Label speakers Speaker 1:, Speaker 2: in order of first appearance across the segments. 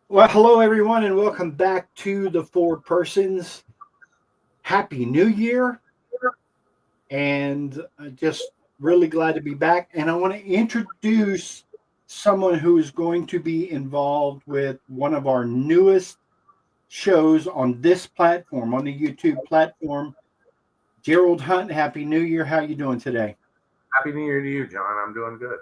Speaker 1: Well, hello everyone, and welcome back to the Four Persons. Happy New Year, and just really glad to be back. And I want to introduce someone who is going to be involved with one of our newest shows on this platform, on the YouTube platform. Gerald Hunt, Happy New Year. How you doing today?
Speaker 2: Happy New Year to you, John. I'm doing good.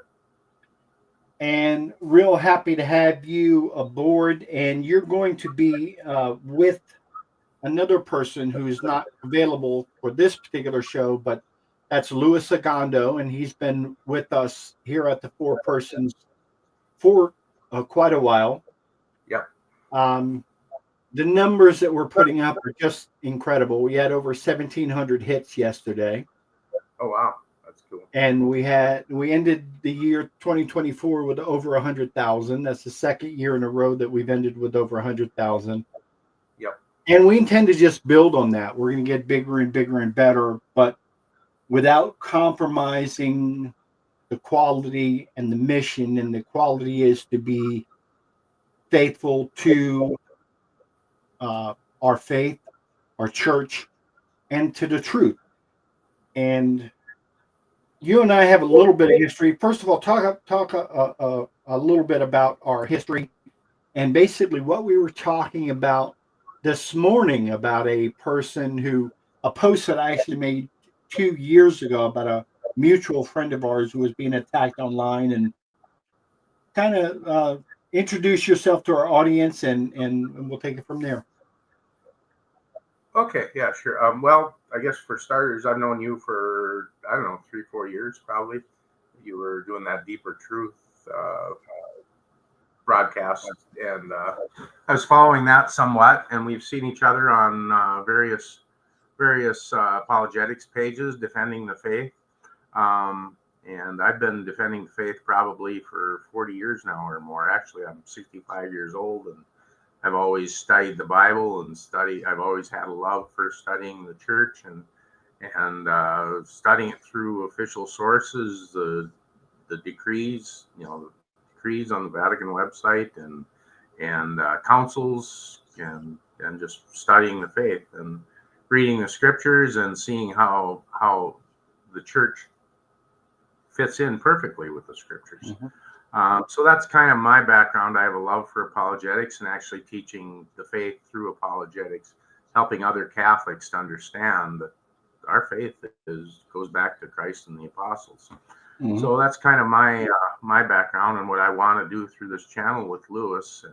Speaker 1: And real happy to have you aboard. And you're going to be with another person who's not available for this particular show, but that's Luis Agando, and he's been with us here at the Four Persons for quite a while.
Speaker 2: Yep.
Speaker 1: Um, the numbers that we're putting up are just incredible. We had over 1,700 hits yesterday,
Speaker 2: Oh wow, that's cool.
Speaker 1: and we ended the year 2024 with over 100,000. That's the second year in a row that we've ended with over 100,000.
Speaker 2: Yep.
Speaker 1: And we intend to just build on that. We're going to get bigger and bigger and better, but without compromising the quality and the mission. And the quality is to be faithful to our faith, our church, and to the truth. And you and I have a little bit of history. First of all, talk a little bit about our history and basically what we were talking about this morning about a post that I actually made 2 years ago about a mutual friend of ours who was being attacked online, and kind of introduce yourself to our audience, and we'll take it from there.
Speaker 2: Okay. Yeah. Sure. Well, I guess for starters, I've known you for I don't know 3-4 years probably. You were doing that deeper truth broadcast, and I was following that somewhat. And we've seen each other on various apologetics pages defending the faith. And I've been defending the faith probably for 40 years now or more. Actually, I'm 65 years old, and I've always studied the Bible and I've always had a love for studying the church and studying it through official sources, the decrees, the decrees on the Vatican website, and councils, and just studying the faith and reading the scriptures and seeing how the church fits in perfectly with the scriptures. So that's kind of my background. I have a love for apologetics and actually teaching the faith through apologetics, helping other Catholics to understand that our faith goes back to Christ and the apostles. Mm-hmm. So that's kind of my background and what I want to do through this channel with Luis,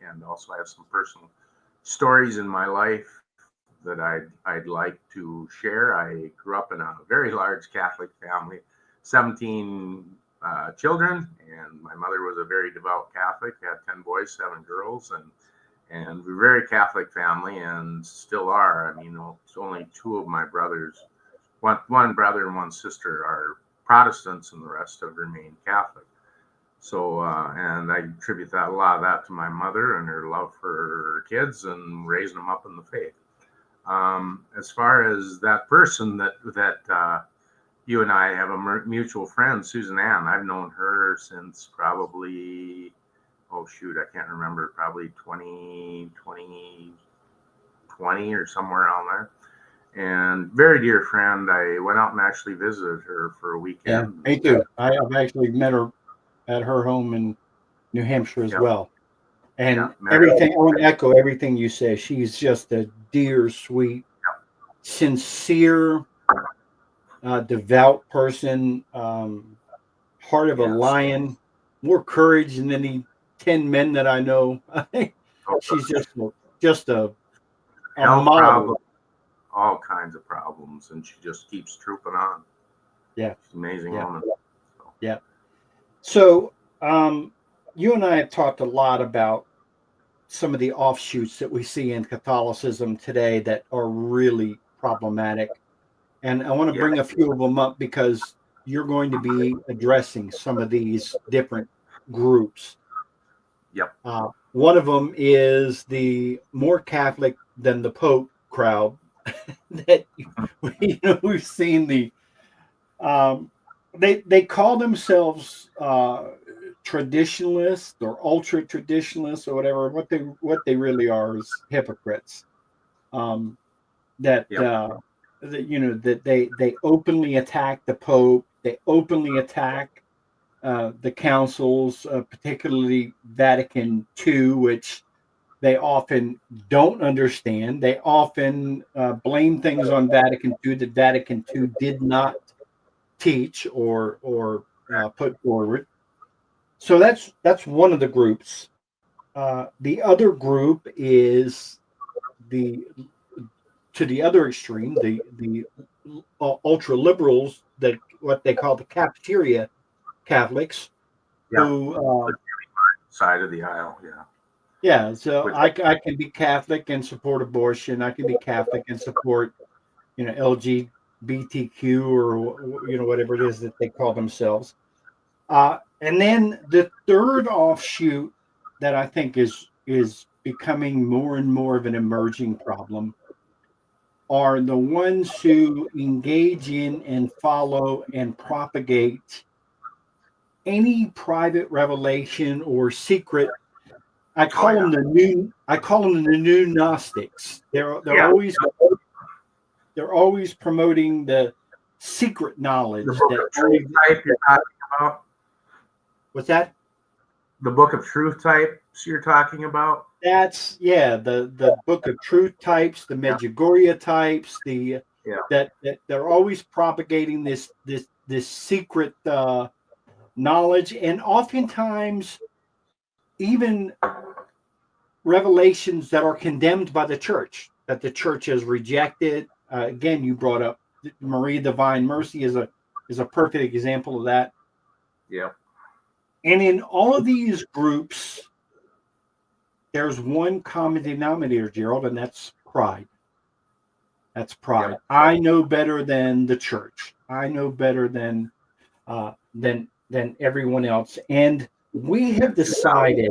Speaker 2: and also I have some personal stories in my life that I'd like to share. I grew up in a very large Catholic family, 17 children, and my mother was a very devout Catholic. We had 10 boys, 7 girls, and we're a very Catholic family and still are. I mean, it's only 2 of my brothers, one brother and one sister are Protestants, and the rest have remained Catholic. So, and I attribute a lot of that to my mother and her love for her kids and raising them up in the faith. As far as that person that you and I have a mutual friend, Susan Ann. I've known her since probably, I can't remember, probably 2020 or somewhere around there. And very dear friend. I went out and actually visited her for a weekend.
Speaker 1: Yeah, me too. I've actually met her at her home in New Hampshire as well. And everything, I want to echo everything you say. She's just a dear, sweet, sincere, devout person, heart of a lion, more courage than any 10 men that I know. She's just a model.
Speaker 2: All kinds of problems, and she just keeps trooping on.
Speaker 1: Yeah.
Speaker 2: She's an amazing woman.
Speaker 1: So. Yeah. So you and I have talked a lot about some of the offshoots that we see in Catholicism today that are really problematic. And I want to bring a few of them up because you're going to be addressing some of these different groups.
Speaker 2: Yep.
Speaker 1: One of them is the more Catholic than the Pope crowd that we've seen. They call themselves traditionalists or ultra traditionalists or whatever. What they really are is hypocrites. Um, that
Speaker 2: Yep.
Speaker 1: that they openly attack the Pope. They openly attack the councils, particularly Vatican II, which they often don't understand. They often blame things on Vatican II that Vatican II did not teach or put forward. So that's one of the groups. The other group is the to the other extreme, the ultra liberals, that what they call the cafeteria Catholics,
Speaker 2: Yeah.
Speaker 1: who
Speaker 2: Side of the aisle. Yeah.
Speaker 1: yeah. So
Speaker 2: Which,
Speaker 1: I can be Catholic and support abortion. I can be Catholic and support LGBTQ or whatever it is that they call themselves. And then the third offshoot that I think is becoming more and more of an emerging problem are the ones who engage in and follow and propagate any private revelation or secret. I call them the new Gnostics.
Speaker 2: yeah.
Speaker 1: They're always promoting the secret
Speaker 2: The
Speaker 1: knowledge
Speaker 2: book
Speaker 1: that
Speaker 2: of truth type you're talking about.
Speaker 1: what's that?
Speaker 2: The book of truth types you're talking about.
Speaker 1: That's the book of truth types, the
Speaker 2: Yeah.
Speaker 1: Medjugorje types, the
Speaker 2: Yeah.
Speaker 1: that they're always propagating this secret knowledge, and oftentimes even revelations that are condemned by the church, that the church has rejected. Again, you brought up Marie Divine Mercy is a perfect example of that.
Speaker 2: Yeah.
Speaker 1: And in all of these groups, there's one common denominator, Gerald, and that's pride. That's pride.
Speaker 2: Yep.
Speaker 1: I know better than the church. I know better than everyone else. And we have decided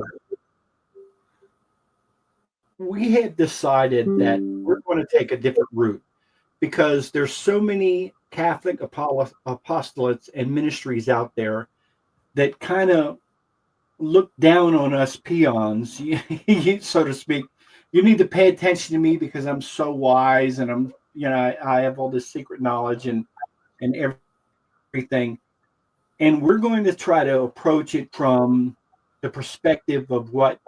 Speaker 1: that we're going to take a different route because there's so many Catholic apostolates and ministries out there that kind of look down on us peons, so to speak. You need to pay attention to me because I'm so wise and I have all this secret knowledge and everything. And we're going to try to approach it from the perspective of what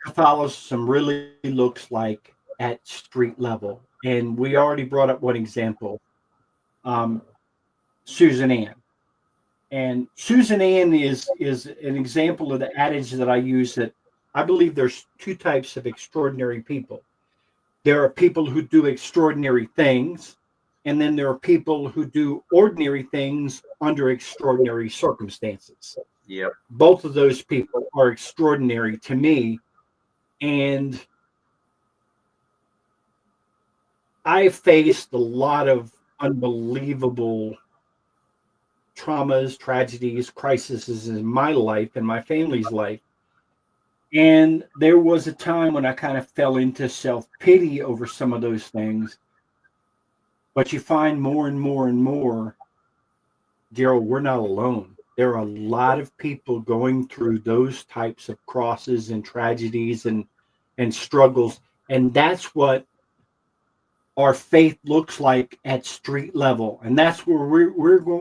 Speaker 1: Catholicism really looks like at street level. And we
Speaker 2: Yep.
Speaker 1: already brought up one example, um, Susan Ann. And Susan Ann is an example of the adage that I use, that I believe there's two types of extraordinary people. There are people who do extraordinary things, and then there are people who do ordinary things under extraordinary circumstances.
Speaker 2: Yep.
Speaker 1: Both of those people are extraordinary to me. And I faced a lot of unbelievable traumas, tragedies, crises in my life and my family's life. And there was a time when I kind of fell into self pity over some of those things. But you find more and more and more, Gerald, we're not alone. There are a lot of people going through those types of crosses and tragedies and struggles. And that's what our faith looks like at street level, and that's where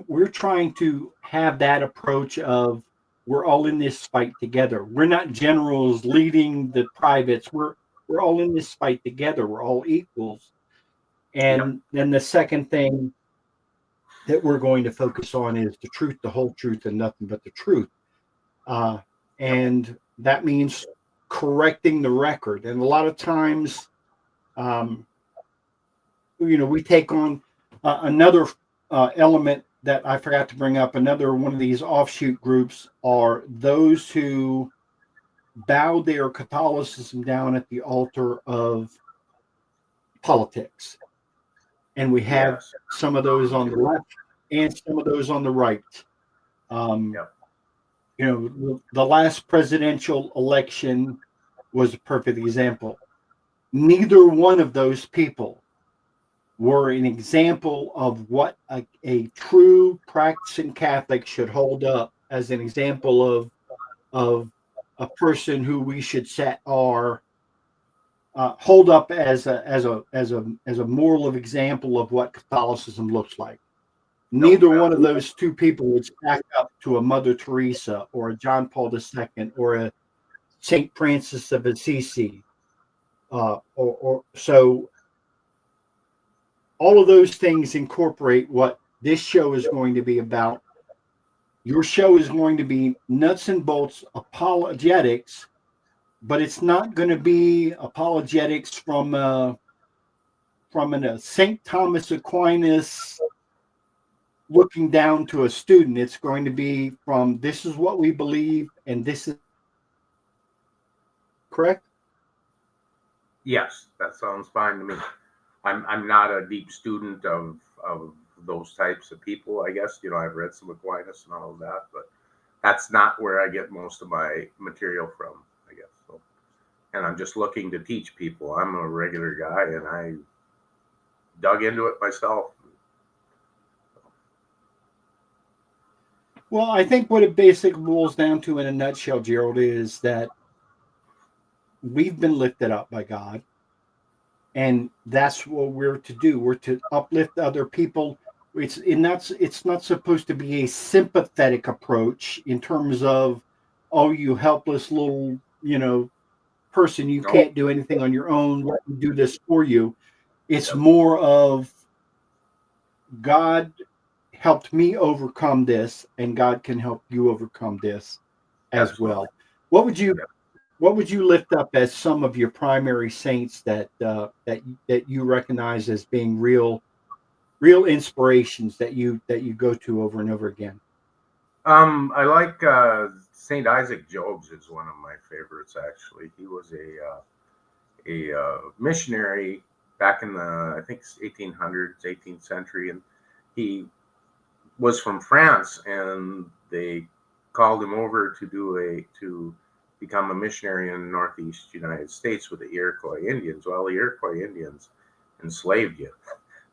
Speaker 1: we're trying to have that approach of we're all in this fight together. We're not generals leading the privates. We're all in this fight together. We're all equals.
Speaker 2: Yep.
Speaker 1: And then the second thing that we're going to focus on is the truth, the whole truth, and nothing but the truth. And that means correcting the record. And a lot of times, we take on another element that I forgot to bring up. Another one of these offshoot groups are those who bow their Catholicism down at the altar of politics. And we have
Speaker 2: Yes.
Speaker 1: some of those on the left and some of those on the right.
Speaker 2: Yep.
Speaker 1: The last presidential election was a perfect example. Neither one of those people were an example of what a true practicing Catholic should hold up as an example of a person who we should set our hold up as a moral of example of what Catholicism looks like.
Speaker 2: No,
Speaker 1: Neither one of those two people would stack up to a Mother Teresa or a John Paul II or a Saint Francis of Assisi. Or so all of those things incorporate what this show is going to be about. Your show is going to be nuts and bolts apologetics, but it's not going to be apologetics from a St. Thomas Aquinas looking down to a student. It's going to be from this is what we believe, and this is correct.
Speaker 2: yes, that sounds fine to me. I'm not a deep student of those types of people. I guess I've read some Aquinas and all of that, but that's not where I get most of my material from. I guess so. And I'm just looking to teach people. I'm a regular guy, and I dug into it myself.
Speaker 1: Well, I think what it basically boils down to in a nutshell, Gerald, is that we've been lifted up by God, and that's what we're to do. We're to uplift other people. It's not supposed to be a sympathetic approach in terms of, oh, you helpless little, person, you
Speaker 2: No,
Speaker 1: can't do anything on your own. Let me do this for you. It's more of God helped me overcome this, and God can help you overcome this as
Speaker 2: absolutely.
Speaker 1: well. What would you what would you lift up as some of your primary saints that you recognize as being real inspirations that you go to over and over again?
Speaker 2: I like Saint Isaac Jogues is one of my favorites. Actually, he was a missionary back in the I think 1800s, 18th century, and he was from France, and they called him over to become a missionary in the Northeast United States with the Iroquois Indians. Well, the Iroquois Indians enslaved you,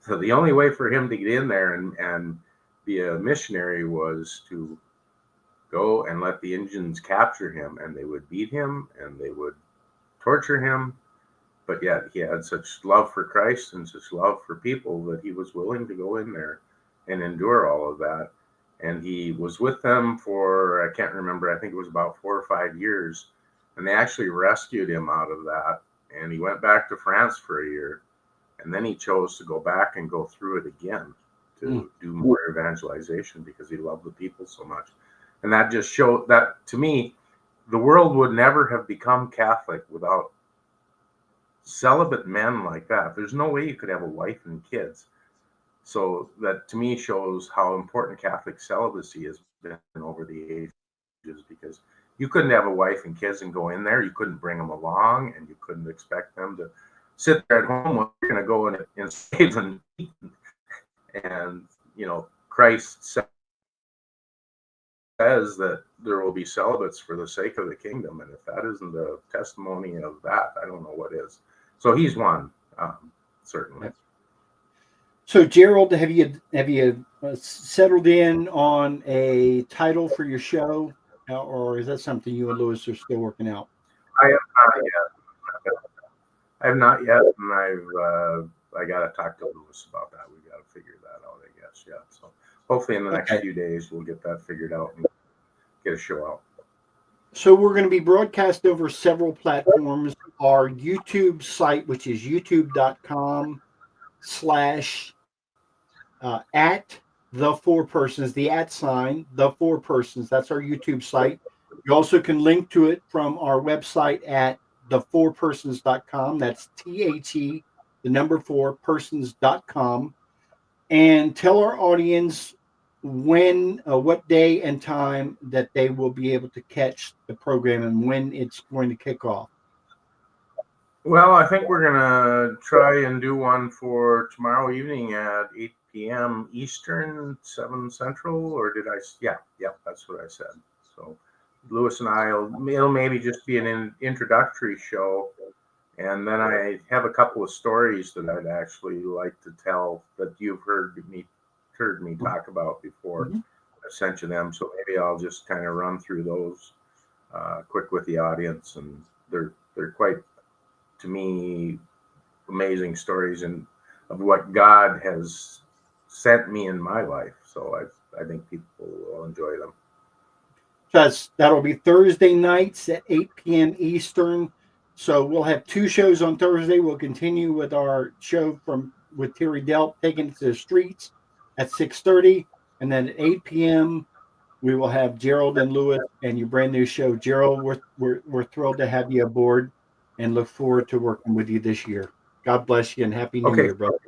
Speaker 2: so the only way for him to get in there and be a missionary was to go and let the Indians capture him, and they would beat him and they would torture him. But yet he had such love for Christ and such love for people that he was willing to go in there and endure all of that. And he was with them for, I can't remember, I think it was about 4 or 5 years. And they actually rescued him out of that. And he went back to France for a year. And then he chose to go back and go through it again to do more evangelization because he loved the people so much. And that just showed that, to me, the world would never have become Catholic without celibate men like that. There's no way you could have a wife and kids. So that, to me, shows how important Catholic celibacy has been over the ages, because you couldn't have a wife and kids and go in there. You couldn't bring them along, and you couldn't expect them to sit there at home. Well, you're going to go and save them. And, Christ says that there will be celibates for the sake of the kingdom. And if that isn't a testimony of that, I don't know what is. So he's one, certainly.
Speaker 1: So, Gerald, have you settled in on a title for your show, or is that something you and Lewis are still working out?
Speaker 2: I have not yet. I have not yet, and I got to talk to Lewis about that. We got to figure that out, I guess. Yeah. So hopefully in the next few days we'll get that figured out and get a show out.
Speaker 1: So we're going to be broadcast over several platforms. Our YouTube site, which is youtube.com/ at the four persons, the @ sign, the four persons. That's our YouTube site. You also can link to it from our website at the4persons.com. That's THE, the number 4persons.com. And tell our audience what day and time that they will be able to catch the program and when it's going to kick off.
Speaker 2: Well, I think we're going to try and do one for tomorrow evening at 8 p.m. Eastern, 7 Central, or did I? Yeah, that's what I said. So Lewis and it'll maybe just be an introductory show. And then I have a couple of stories that I'd actually like to tell that you've heard me talk about before. sent you them, so maybe I'll just kind of run through those quick with the audience, and they're quite, to me, amazing stories and of what God has sent me in my life. So I think people will enjoy them.
Speaker 1: That'll be Thursday nights at 8 p.m. Eastern. So we'll have two shows on Thursday. We'll continue with our show with Terry Delp, taking it to the streets at 6:30, and then at 8 p.m. we will have Gerald and Luis and your brand new show. Gerald, we're thrilled to have you aboard, and look forward to working with you this year. God bless you and Happy New
Speaker 2: Okay.
Speaker 1: Year, brother.